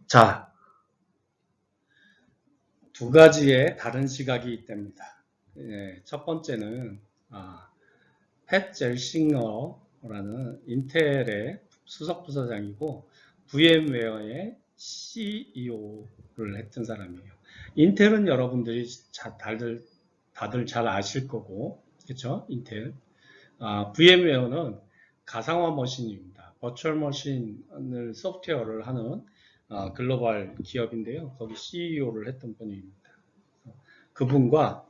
자, 두 가지의 다른 시각이 있답니다. 첫 번째는 팻 젤싱어라는 인텔의 수석 부사장이고 VM웨어의 CEO를 했던 사람이에요. 인텔은 여러분들이 다들 잘 아실 거고, 그렇죠? 인텔. VM웨어는 가상화 머신입니다. 버추얼 머신을 소프트웨어를 하는 글로벌 기업인데요. 거기 CEO를 했던 분입니다. 그분과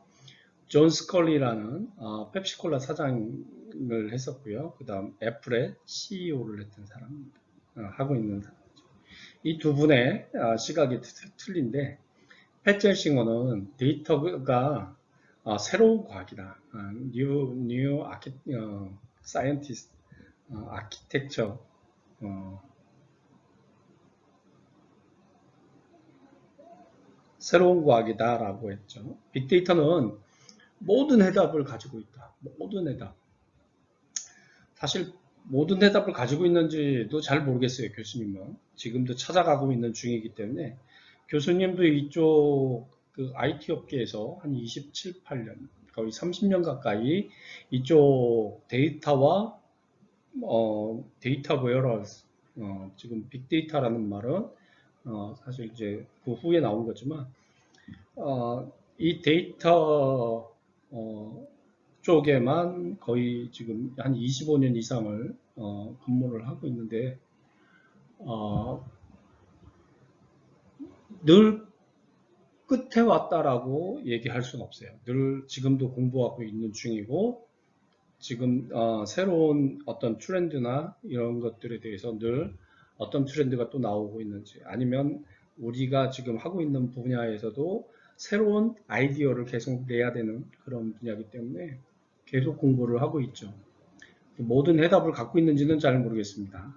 존 스컬리라는 펩시콜라 사장을 했었고요. 그 다음 애플의 CEO를 했던 사람입니다. 하고 있는 사람이죠. 이 두 분의 시각이 틀린데 팻젤싱어는 데이터가 새로운 과학이다. 뉴 사이언티스트 아키텍처 새로운 과학이다라고 했죠. 빅데이터는 모든 해답을 가지고 있다. 모든 해답. 사실 모든 해답을 가지고 있는지도 잘 모르겠어요. 교수님은 지금도 찾아가고 있는 중이기 때문에 교수님도 이쪽 그 IT 업계에서 한 27, 8년 거의 30년 가까이 이쪽 데이터와 데이터 웨어러스 지금 빅데이터라는 말은 사실 이제 그 후에 나온 거지만 이 데이터 쪽에만 거의 지금 한 25년 이상을 근무를 하고 있는데 늘 끝에 왔다라고 얘기할 수는 없어요. 늘 지금도 공부하고 있는 중이고 지금 새로운 어떤 트렌드나 이런 것들에 대해서 늘 어떤 트렌드가 또 나오고 있는지 아니면 우리가 지금 하고 있는 분야에서도 새로운 아이디어를 계속 내야 되는 그런 분야이기 때문에 계속 공부를 하고 있죠. 모든 해답을 갖고 있는지는 잘 모르겠습니다.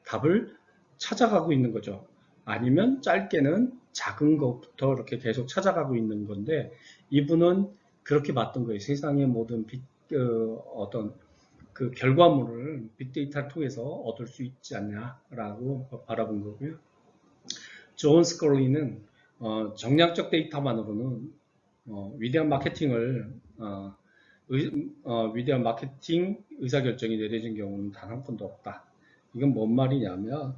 답을 찾아가고 있는 거죠. 아니면 짧게는 작은 것부터 이렇게 계속 찾아가고 있는 건데 이분은 그렇게 봤던 거예요. 세상의 모든 어떤 그 결과물을 빅데이터를 통해서 얻을 수 있지 않냐라고 바라본 거고요. 존 스컬리는 정량적 데이터만으로는 위대한 마케팅을 위대한 마케팅 의사결정이 내려진 경우는 단 한 건도 없다. 이건 뭔 말이냐면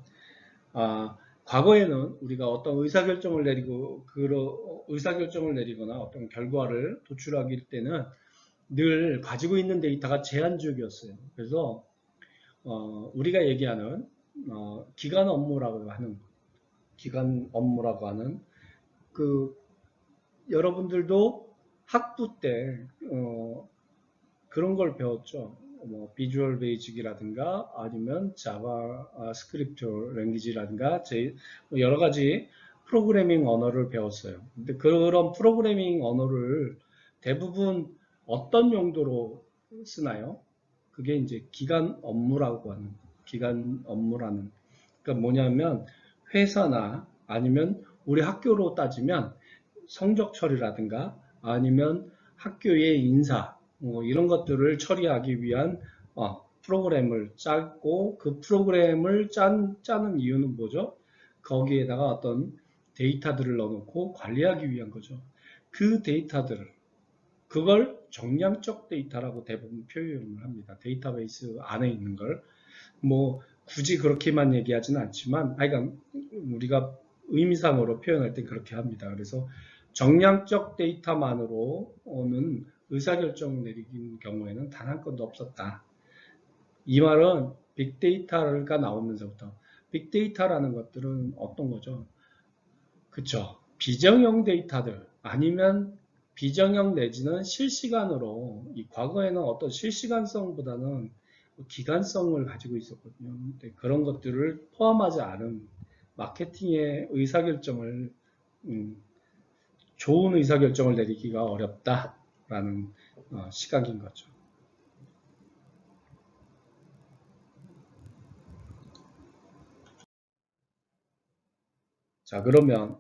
과거에는 우리가 어떤 의사결정을 내리거나 어떤 결과를 도출하기 때는 늘 가지고 있는 데이터가 제한적이었어요. 그래서 우리가 얘기하는 기간 업무라고 하는 그 여러분들도 학부 때 그런 걸 배웠죠. 뭐 비주얼 베이직이라든가 아니면 자바 스크립트 랭귀지라든가 여러 가지 프로그래밍 언어를 배웠어요. 근데 그런 프로그래밍 언어를 대부분 어떤 용도로 쓰나요? 그게 이제 기간 업무라는 그러니까 뭐냐면 회사나 아니면 우리 학교로 따지면 성적 처리라든가 아니면 학교의 인사 이런 것들을 처리하기 위한 프로그램을 짜고 그 프로그램을 짜는 이유는 뭐죠? 거기에다가 어떤 데이터들을 넣어놓고 관리하기 위한 거죠. 그 데이터들을 그걸 정량적 데이터라고 대부분 표현을 합니다. 데이터베이스 안에 있는 걸 뭐 굳이 그렇게만 얘기하지는 않지만 그러니까 우리가 의미상으로 표현할 때 그렇게 합니다. 그래서 정량적 데이터만으로는 의사결정을 내리는 경우에는 단 한 건도 없었다. 이 말은 빅데이터가 나오면서부터 빅데이터라는 것들은 어떤 거죠? 그쵸? 비정형 데이터들 아니면 비정형 내지는 실시간으로 이 과거에는 어떤 실시간성보다는 기간성을 가지고 있었거든요. 근데 그런 것들을 포함하지 않은 마케팅의 의사결정을 좋은 의사결정을 내리기가 어렵다라는 시각인 거죠. 자, 그러면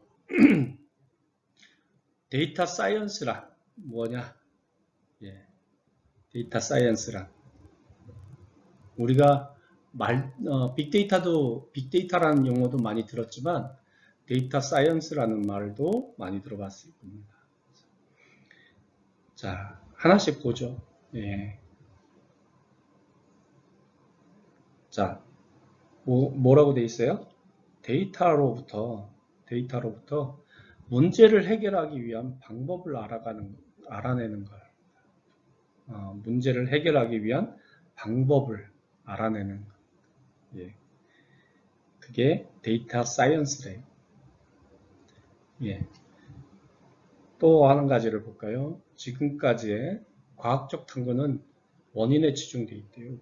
데이터 사이언스란 뭐냐? 예, 데이터 사이언스란 우리가 빅데이터라는 용어도 많이 들었지만 데이터 사이언스라는 말도 많이 들어봤을 겁니다. 자, 하나씩 보죠. 예. 자, 뭐라고 돼 있어요? 데이터로부터 문제를 해결하기 위한 방법을 알아내는 걸. 문제를 해결하기 위한 방법을 알아내는 것. 예. 그게 데이터 사이언스래요. 예. 또 한 가지를 볼까요? 지금까지의 과학적 탐구는 원인에 치중돼 있대요.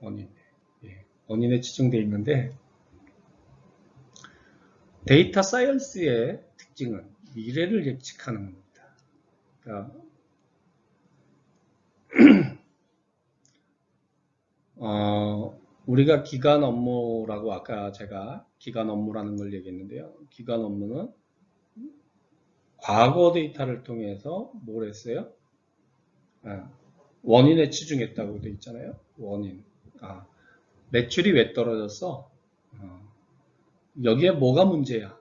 원인에 치중돼 있는데 데이터 사이언스의 특징은 미래를 예측하는 겁니다. 그러니까 우리가 기간 업무라고 아까 제가 기간 업무라는 걸 얘기했는데요. 기간 업무는 과거 데이터를 통해서 뭘 했어요? 원인에 치중했다고 돼 있잖아요. 원인. 매출이 왜 떨어졌어? 여기에 뭐가 문제야?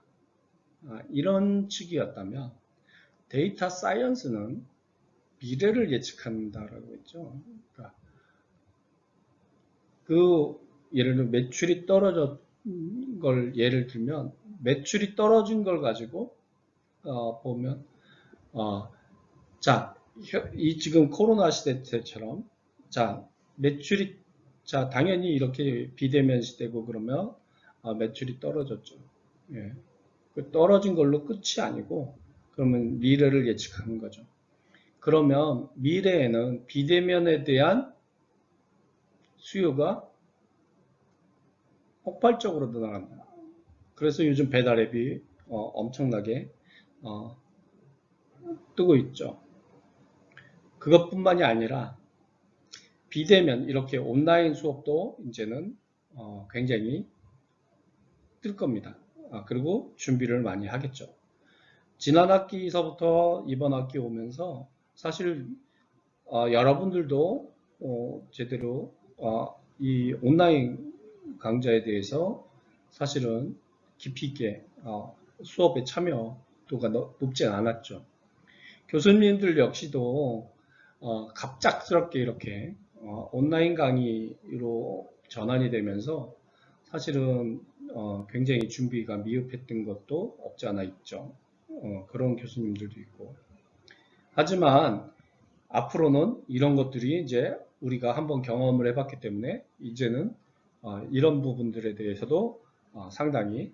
이런 측이었다면 데이터 사이언스는 미래를 예측한다라고 했죠. 그러니까 예를 들면 매출이 떨어진 걸 예를 들면 매출이 떨어진 걸 가지고 보면 자, 이 지금 코로나 시대 때처럼 매출이 당연히 이렇게 비대면 시대고 그러면 매출이 떨어졌죠. 예. 떨어진 걸로 끝이 아니고 그러면 미래를 예측하는 거죠. 그러면 미래에는 비대면에 대한 수요가 폭발적으로 늘어납니다. 그래서 요즘 배달 앱이 엄청나게 뜨고 있죠. 그것뿐만이 아니라 비대면 이렇게 온라인 수업도 이제는 굉장히 뜰 겁니다. 그리고 준비를 많이 하겠죠. 지난 학기서부터 이번 학기 오면서 사실 여러분들도 제대로 이 온라인 강좌에 대해서 사실은 깊이 있게 수업에 참여도가 높지 않았죠. 교수님들 역시도 갑작스럽게 이렇게 온라인 강의로 전환이 되면서 사실은 굉장히 준비가 미흡했던 것도 없지 않아 있죠. 그런 교수님들도 있고. 하지만 앞으로는 이런 것들이 이제 우리가 한번 경험을 해봤기 때문에 이제는 이런 부분들에 대해서도 상당히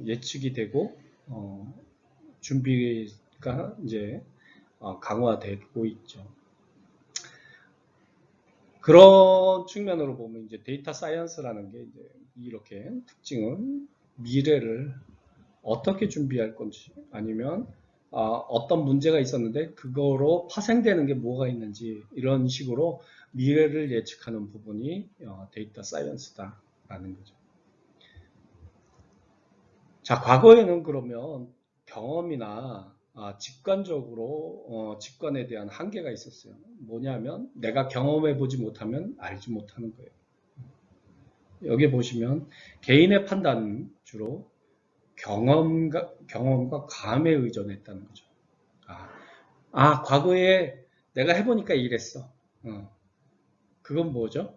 예측이 되고 준비가 이제 강화되고 있죠. 그런 측면으로 보면 이제 데이터 사이언스라는 게 이제 이렇게 특징은 미래를 어떻게 준비할 건지 아니면 어떤 문제가 있었는데 그거로 파생되는 게 뭐가 있는지 이런 식으로 미래를 예측하는 부분이 데이터 사이언스다라는 거죠. 자, 과거에는 그러면 경험이나 직관적으로 직관에 대한 한계가 있었어요. 뭐냐면 내가 경험해 보지 못하면 알지 못하는 거예요. 여기 보시면 개인의 판단은 주로 경험과 감에 의존했다는 거죠. 과거에 내가 해보니까 이랬어. 그건 뭐죠?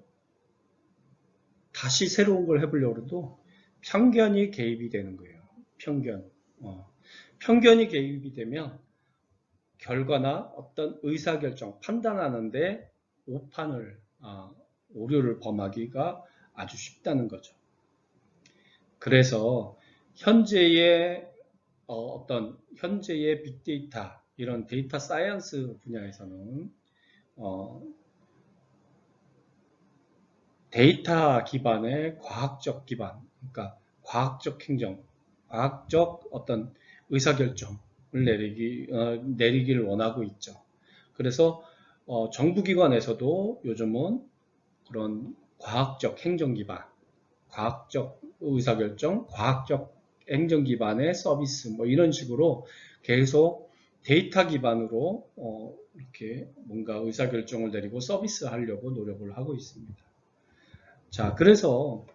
다시 새로운 걸 해보려고 해도 편견이 개입이 되는 거예요. 편견이 개입이 되면 결과나 어떤 의사결정, 판단하는데 오류를 범하기가 아주 쉽다는 거죠. 그래서 현재의 빅데이터, 이런 데이터 사이언스 분야에서는 데이터 기반의 과학적 기반, 그러니까 과학적 행정, 과학적 어떤 의사결정을 내리기를 원하고 있죠. 그래서 정부기관에서도 요즘은 그런 과학적 행정 기반, 과학적 의사결정, 과학적 행정 기반의 서비스 뭐 이런 식으로 계속 데이터 기반으로 이렇게 뭔가 의사결정을 내리고 서비스하려고 노력을 하고 있습니다. 자, 그래서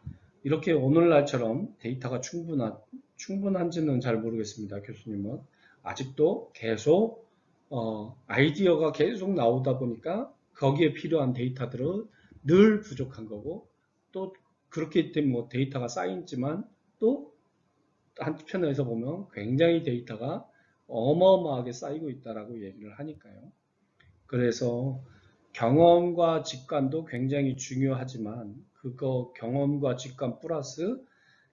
이렇게 오늘날처럼 데이터가 충분한 충분한지는 잘 모르겠습니다. 교수님은 아직도 계속 아이디어가 계속 나오다 보니까 거기에 필요한 데이터들은 늘 부족한 거고, 또 그렇기 때문에 뭐 데이터가 쌓이지만 또 한편에서 보면 굉장히 데이터가 어마어마하게 쌓이고 있다라고 얘기를 하니까요. 그래서 경험과 직관도 굉장히 중요하지만 그거 경험과 직관 플러스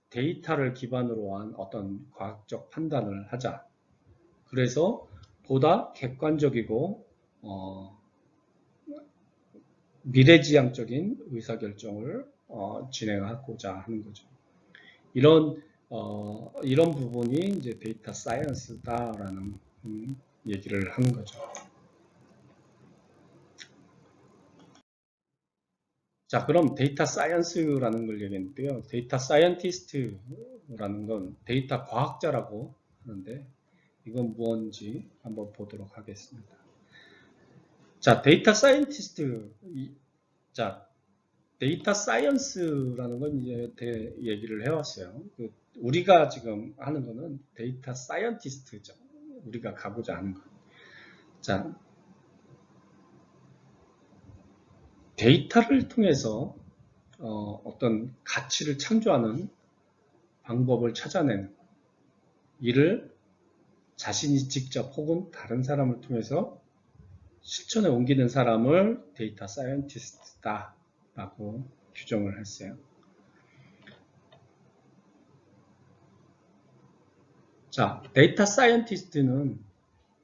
데이터를 기반으로 한 어떤 과학적 판단을 하자. 그래서 보다 객관적이고 미래지향적인 의사결정을 진행하고자 하는 거죠. 이런 부분이 이제 데이터 사이언스다라는 얘기를 하는 거죠. 자, 그럼 데이터 사이언스라는 걸 얘기했는데요. 데이터 사이언티스트라는 건 데이터 과학자라고 하는데 이건 뭔지 한번 보도록 하겠습니다. 자, 데이터 사이언티스트, 자, 데이터 사이언스라는 건 이제 얘기를 해왔어요. 우리가 지금 하는 거는 데이터 사이언티스트죠. 우리가 가고자 하는 거. 자, 데이터를 통해서 어떤 가치를 창조하는 방법을 찾아내는 이를 자신이 직접 혹은 다른 사람을 통해서 실천에 옮기는 사람을 데이터 사이언티스트다라고 규정을 했어요. 자, 데이터 사이언티스트는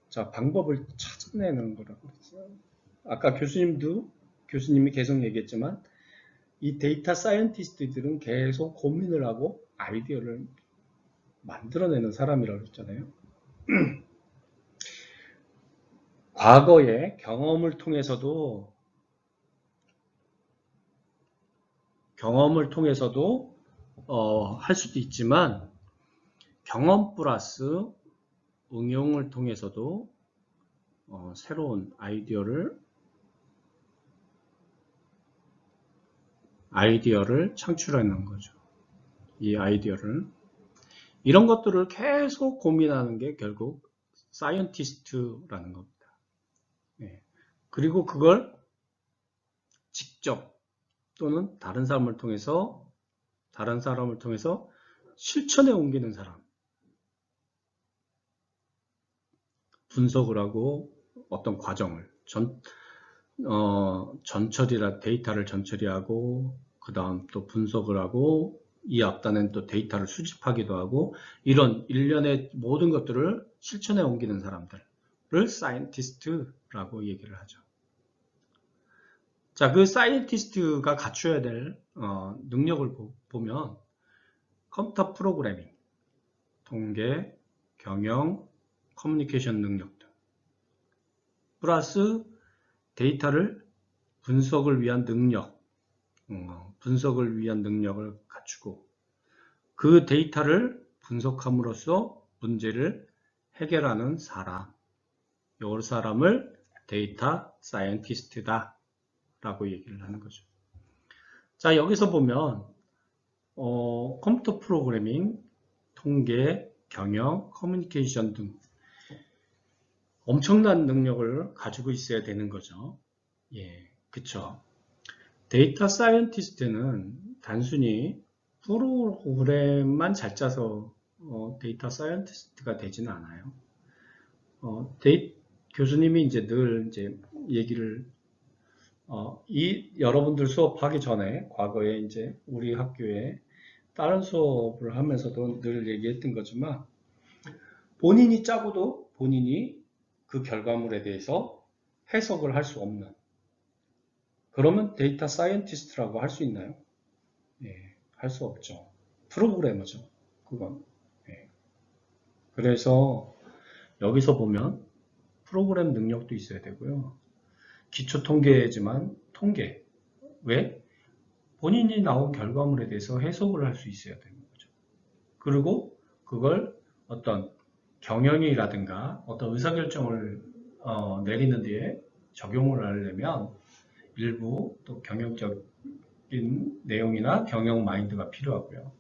자, 방법을 찾아내는 거라고 그랬어요. 아까 교수님이 계속 얘기했지만 이 데이터 사이언티스트들은 계속 고민을 하고 아이디어를 만들어내는 사람이라고 했잖아요. 과거의 경험을 통해서도 할 수도 있지만 경험 플러스 응용을 통해서도 새로운 아이디어를 창출하는 거죠. 이 아이디어를 이런 것들을 계속 고민하는 게 결국 사이언티스트라는 겁니다. 네. 그리고 그걸 직접 또는 다른 사람을 통해서 실천에 옮기는 사람, 분석을 하고 어떤 과정을 데이터를 전처리하고 그 다음 또 분석을 하고 이 앞단엔 또 데이터를 수집하기도 하고 이런 일련의 모든 것들을 실천에 옮기는 사람들을 사이언티스트라고 얘기를 하죠. 자, 그 사이언티스트가 갖춰야 될 능력을 보면 컴퓨터 프로그래밍, 통계, 경영, 커뮤니케이션 능력 등 플러스 데이터를 분석을 위한 능력을 갖추고 그 데이터를 분석함으로써 문제를 해결하는 사람, 이 사람을 데이터 사이언티스트다 라고 얘기를 하는 거죠. 자, 여기서 보면 컴퓨터 프로그래밍, 통계, 경영, 커뮤니케이션 등 엄청난 능력을 가지고 있어야 되는 거죠. 예, 그쵸. 데이터 사이언티스트는 단순히 프로그램만 잘 짜서 데이터 사이언티스트가 되지는 않아요. 교수님이 이제 늘 이제 얘기를 여러분들 수업하기 전에 과거에 이제 우리 학교에 다른 수업을 하면서도 늘 얘기했던 거지만 본인이 짜고도 본인이 그 결과물에 대해서 해석을 할 수 없는 그러면 데이터 사이언티스트라고 할 수 있나요? 예, 할 수 없죠. 프로그래머죠. 그건. 예. 그래서 여기서 보면 프로그램 능력도 있어야 되고요. 기초 통계지만 통계. 왜? 본인이 나온 결과물에 대해서 해석을 할 수 있어야 되는 거죠. 그리고 그걸 어떤 경영이라든가 어떤 의사결정을 내리는 데에 적용을 하려면 일부 또 경영적인 내용이나 경영 마인드가 필요하고요.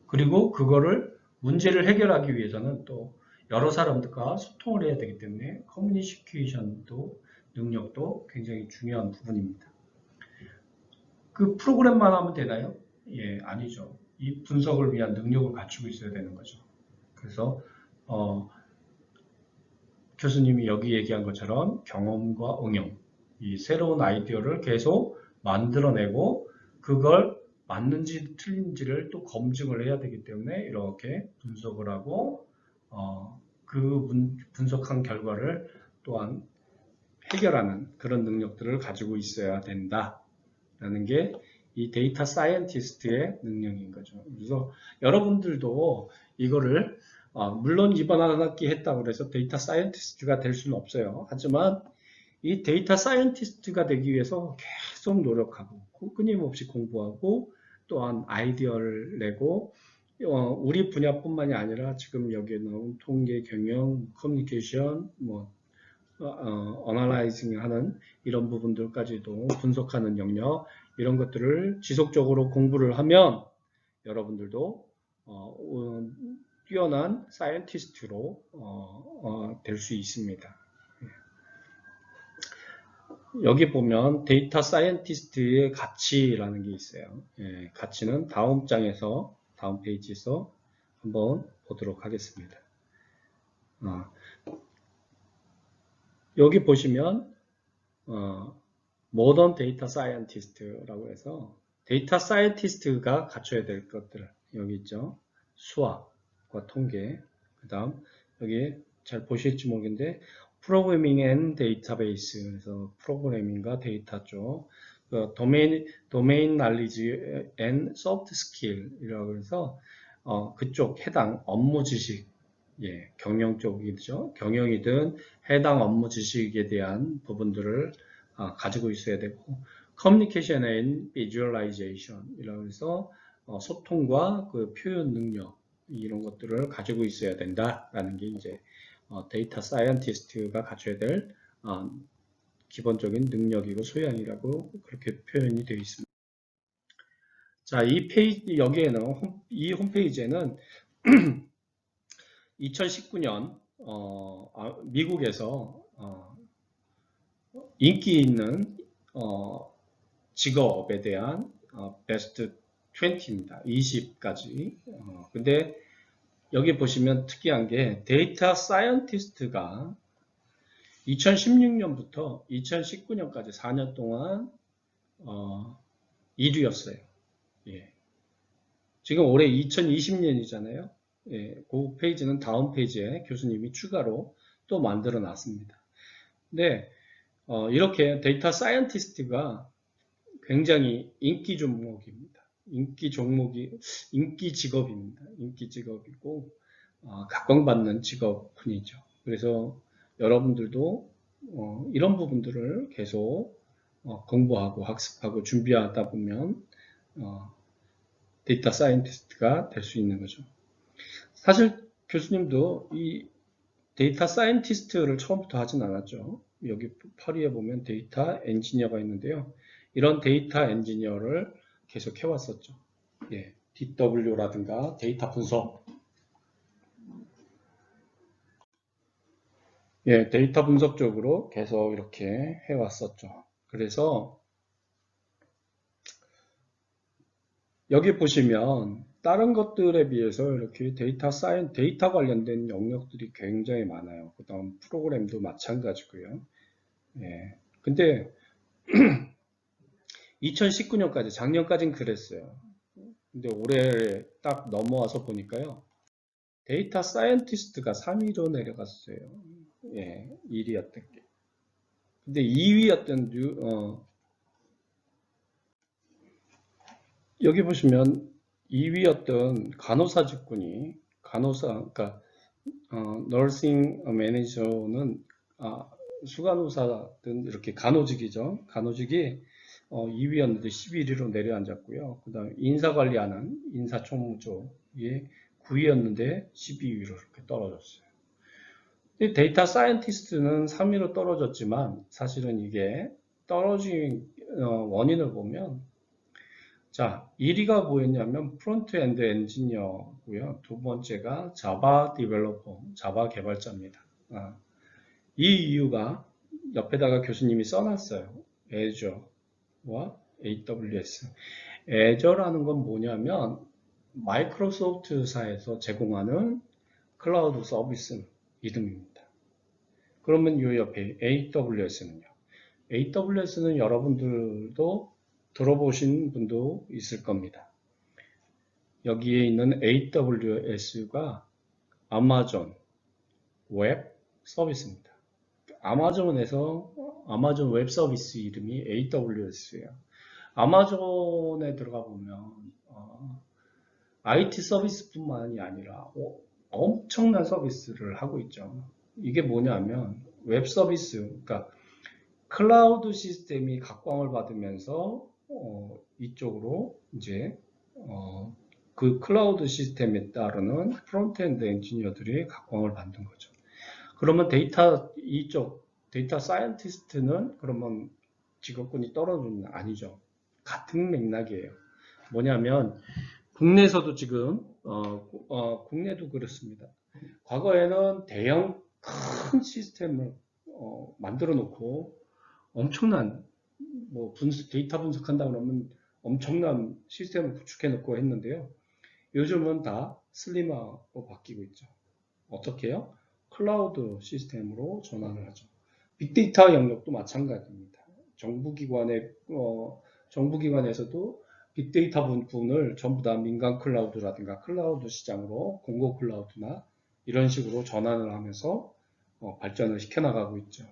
그리고 그거를 문제를 해결하기 위해서는 또 여러 사람들과 소통을 해야 되기 때문에 커뮤니케이션도 능력도 굉장히 중요한 부분입니다. 그 프로그램만 하면 되나요? 예, 아니죠. 이 분석을 위한 능력을 갖추고 있어야 되는 거죠. 그래서 교수님이 여기 얘기한 것처럼 경험과 응용, 이 새로운 아이디어를 계속 만들어내고 그걸 맞는지 틀린지를 또 검증을 해야 되기 때문에 이렇게 분석을 하고 그 분석한 결과를 또한 해결하는 그런 능력들을 가지고 있어야 된다라는 게 이 데이터 사이언티스트의 능력인 거죠. 그래서 여러분들도 이거를 물론 이번 한 학기 했다고 해서 데이터 사이언티스트가 될 수는 없어요. 하지만 이 데이터 사이언티스트가 되기 위해서 계속 노력하고 끊임없이 공부하고 또한 아이디어를 내고 우리 분야뿐만이 아니라 지금 여기에 나온 통계, 경영, 커뮤니케이션, 어널라이징 하는 이런 부분들까지도 분석하는 영역 이런 것들을 지속적으로 공부를 하면 여러분들도 뛰어난 사이언티스트로 될 수 있습니다. 여기 보면 데이터 사이언티스트의 가치라는 게 있어요. 예, 가치는 다음 장에서 다음 페이지에서 한번 보도록 하겠습니다. 여기 보시면 모던 데이터 사이언티스트라고 해서 데이터 사이언티스트가 갖춰야 될 것들 여기 있죠. 수학과 통계, 그 다음 여기 잘 보실지 모르겠는데 프로그래밍 앤 데이터베이스, 그래서 프로그래밍과 데이터 쪽, 도메인 날리지 앤 소프트 스킬이라고 해서 그쪽 해당 업무 지식, 예, 경영 쪽이죠. 경영이든 해당 업무 지식에 대한 부분들을 가지고 있어야 되고, 커뮤니케이션 앤 비주얼라이제이션이라고 해서 소통과 그 표현 능력 이런 것들을 가지고 있어야 된다라는 게 이제 데이터 사이언티스트가 갖춰야 될 기본적인 능력이고 소양이라고 그렇게 표현이 되어 있습니다. 자, 이 페이지 여기에는 이 홈페이지에는 2019년 미국에서 인기 있는 직업에 대한 베스트 20입니다. 20까지. 근데 여기 보시면 특이한 게 데이터 사이언티스트가 2016년부터 2019년까지 4년 동안 1위였어요. 예. 지금 올해 2020년이잖아요. 예, 그 페이지는 다음 페이지에 교수님이 추가로 또 만들어 놨습니다. 근데 이렇게 데이터 사이언티스트가 굉장히 인기 종목입니다. 인기 직업입니다. 인기 직업이고 각광받는 직업군이죠. 그래서 여러분들도 이런 부분들을 계속 공부하고 학습하고 준비하다 보면 데이터 사이언티스트가 될 수 있는 거죠. 사실 교수님도 이 데이터 사이언티스트를 처음부터 하진 않았죠. 여기 파리에 보면 데이터 엔지니어가 있는데요. 이런 데이터 엔지니어를 계속 해왔었죠. 예, DW라든가 데이터 분석. 예, 데이터 분석 쪽으로 계속 이렇게 해왔었죠. 그래서 여기 보시면 다른 것들에 비해서 이렇게 데이터 관련된 영역들이 굉장히 많아요. 그 다음 프로그램도 마찬가지고요. 예. 근데 2019년까지, 작년까지는 그랬어요. 근데 올해 딱 넘어와서 보니까요. 데이터 사이언티스트가 3위로 내려갔어요. 예, 1위였던 게. 근데 2위였던, 여기 보시면 2위였던 간호사 직군이, 그러니까, 너싱 매니저는, 수간호사든 이렇게 간호직이죠. 간호직이 2위였는데 11위로 내려앉았고요. 그 다음에 인사관리하는 인사총무조에 9위였는데 12위로 이렇게 떨어졌어요. 데이터 사이언티스트는 3위로 떨어졌지만 사실은 이게 떨어진 원인을 보면 자, 1위가 뭐였냐면 프론트엔드 엔지니어고요. 두 번째가 자바 디벨로퍼, 자바 개발자입니다. 이 이유가 옆에다가 교수님이 써놨어요. Azure와 AWS. Azure라는 건 뭐냐면 마이크로소프트사에서 제공하는 클라우드 서비스 이름입니다. 그러면 이 옆에 AWS는요. AWS는 여러분들도 들어보신 분도 있을 겁니다. 여기에 있는 AWS가 아마존 웹 서비스입니다. 아마존에서 아마존 웹 서비스 이름이 AWS예요. 아마존에 들어가 보면 IT 서비스뿐만이 아니라 엄청난 서비스를 하고 있죠. 이게 뭐냐면 웹 서비스, 그러니까 클라우드 시스템이 각광을 받으면서 이쪽으로 이제 그 클라우드 시스템에 따르는 프론트엔드 엔지니어들이 각광을 받는 거죠. 그러면 이쪽 데이터 사이언티스트는 그러면 직업군이 떨어지는 아니죠. 같은 맥락이에요. 뭐냐면 국내에서도 지금 국내도 그렇습니다. 과거에는 대형 큰 시스템을 만들어 놓고 엄청난 데이터 분석한다 그러면 엄청난 시스템을 구축해 놓고 했는데요. 요즘은 다 슬림화로 바뀌고 있죠. 어떻게 해요? 클라우드 시스템으로 전환을 하죠. 빅데이터 영역도 마찬가지입니다. 정부기관에서도 빅데이터 부분을 전부 다 민간 클라우드라든가 클라우드 시장으로 공공 클라우드나 이런 식으로 전환을 하면서 발전을 시켜나가고 있죠.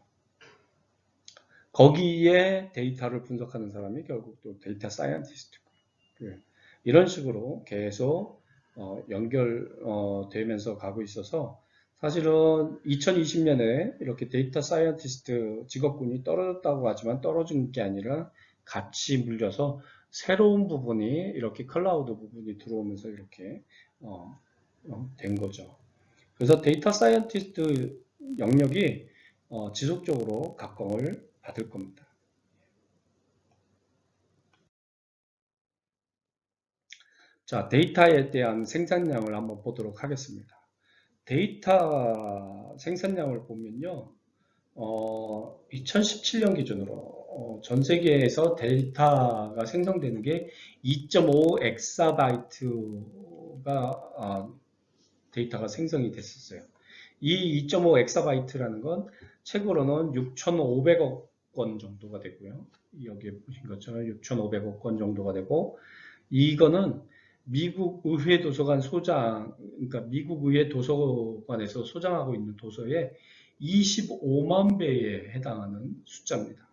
거기에 데이터를 분석하는 사람이 결국 또 데이터 사이언티스트고 이런 식으로 계속 연결되면서 가고 있어서 사실은 2020년에 이렇게 데이터 사이언티스트 직업군이 떨어졌다고 하지만 떨어진 게 아니라 같이 물려서 새로운 부분이 이렇게 클라우드 부분이 들어오면서 이렇게 된 거죠. 그래서 데이터 사이언티스트 영역이 지속적으로 각광을 받을 겁니다. 자, 데이터에 대한 생산량을 한번 보도록 하겠습니다. 데이터 생산량을 보면요, 2017년 기준으로 전 세계에서 데이터가 생성되는 게 2.5 엑사바이트가 데이터가 생성이 됐었어요. 이 2.5 엑사바이트라는 건 책으로는 6,500억 건 정도가 되고요. 여기에 보신 것처럼 6,500억 건 정도가 되고, 이거는 미국 의회 도서관 소장, 그러니까 미국 의회 도서관에서 소장하고 있는 도서의 25만 배에 해당하는 숫자입니다.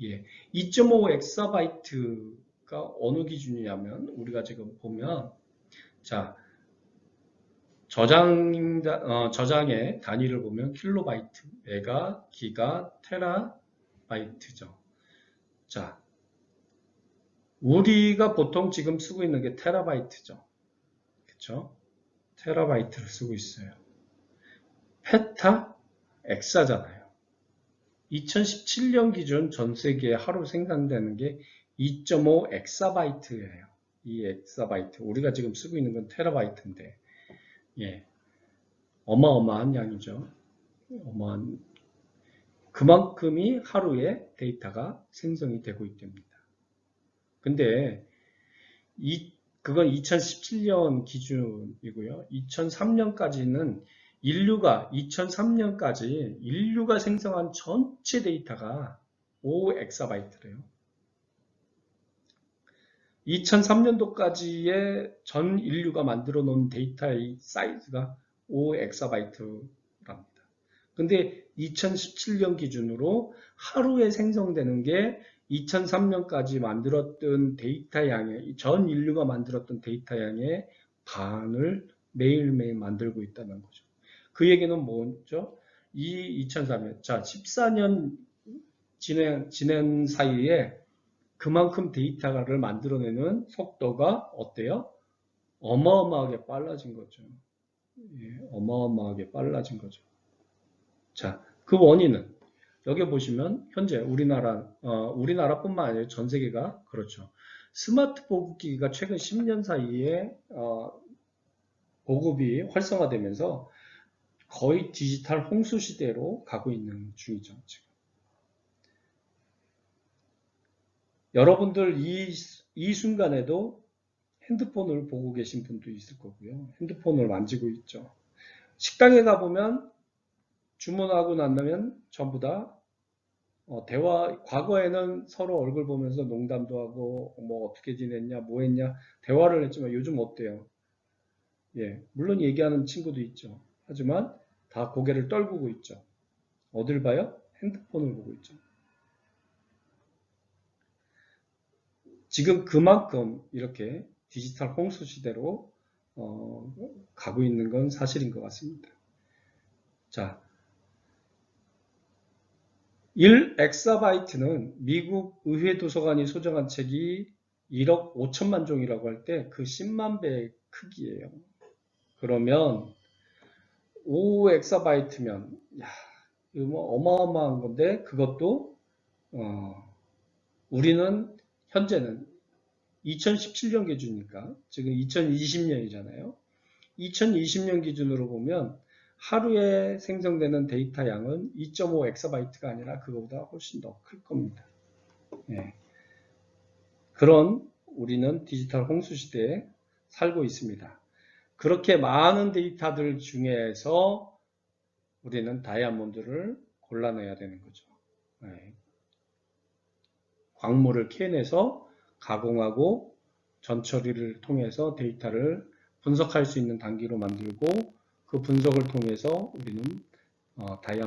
예, 2.5 엑사바이트가 어느 기준이냐면 우리가 지금 보면 자 저장의 단위를 보면 킬로바이트, 메가, 기가, 테라바이트죠. 자, 우리가 보통 지금 쓰고 있는 게 테라바이트죠. 그쵸? 테라바이트를 쓰고 있어요. 페타, 엑사잖아요. 2017년 기준 전 세계에 하루 생산되는 게 2.5 엑사바이트예요. 이 엑사바이트. 우리가 지금 쓰고 있는 건 테라바이트인데, 예. 어마어마한 양이죠. 그만큼이 하루에 데이터가 생성이 되고 있답니다. 근데 그건 2017년 기준이고요. 2003년까지는 2003년까지 인류가 생성한 전체 데이터가 5엑사바이트래요. 2003년도까지의 전 인류가 만들어 놓은 데이터의 사이즈가 5엑사바이트랍니다. 근데 2017년 기준으로 하루에 생성되는 게 2003년까지 만들었던 데이터 양의, 전 인류가 만들었던 데이터 양의 반을 매일매일 만들고 있다는 거죠. 그 얘기는 뭐죠? 2003년, 자, 14년 지낸 사이에 그만큼 데이터를 만들어내는 속도가 어때요? 어마어마하게 빨라진 거죠. 예, 어마어마하게 빨라진 거죠. 자, 그 원인은 여기 보시면 현재 우리나라뿐만 아니라 전 세계가 그렇죠. 스마트 보급기가 최근 10년 사이에 보급이 활성화되면서 거의 디지털 홍수 시대로 가고 있는 중이죠. 지금. 여러분들 이 순간에도 핸드폰을 보고 계신 분도 있을 거고요. 핸드폰을 만지고 있죠. 식당에 가보면 주문하고 나면 전부 다 대화, 과거에는 서로 얼굴 보면서 농담도 하고 뭐 어떻게 지냈냐, 뭐 했냐 대화를 했지만 요즘 어때요? 예, 물론 얘기하는 친구도 있죠. 하지만 다 고개를 떨구고 있죠. 어딜 봐요? 핸드폰을 보고 있죠. 지금 그만큼 이렇게 디지털 홍수 시대로 가고 있는 건 사실인 것 같습니다. 자, 1엑사바이트는 미국 의회 도서관이 소정한 책이 1억 5천만 종이라고 할 때 그 10만 배의 크기예요. 그러면 5엑사바이트면 이거 뭐 어마어마한 건데 그것도 우리는 현재는 2017년 기준이니까 지금 2020년이잖아요. 2020년 기준으로 보면 하루에 생성되는 데이터 양은 2.5 엑사바이트가 아니라 그거보다 훨씬 더 클 겁니다. 예. 그런 우리는 디지털 홍수 시대에 살고 있습니다. 그렇게 많은 데이터들 중에서 우리는 다이아몬드를 골라내야 되는 거죠. 예. 광물을 캐내서 가공하고 전처리를 통해서 데이터를 분석할 수 있는 단계로 만들고 그 분석을 통해서 우리는 다이아몬드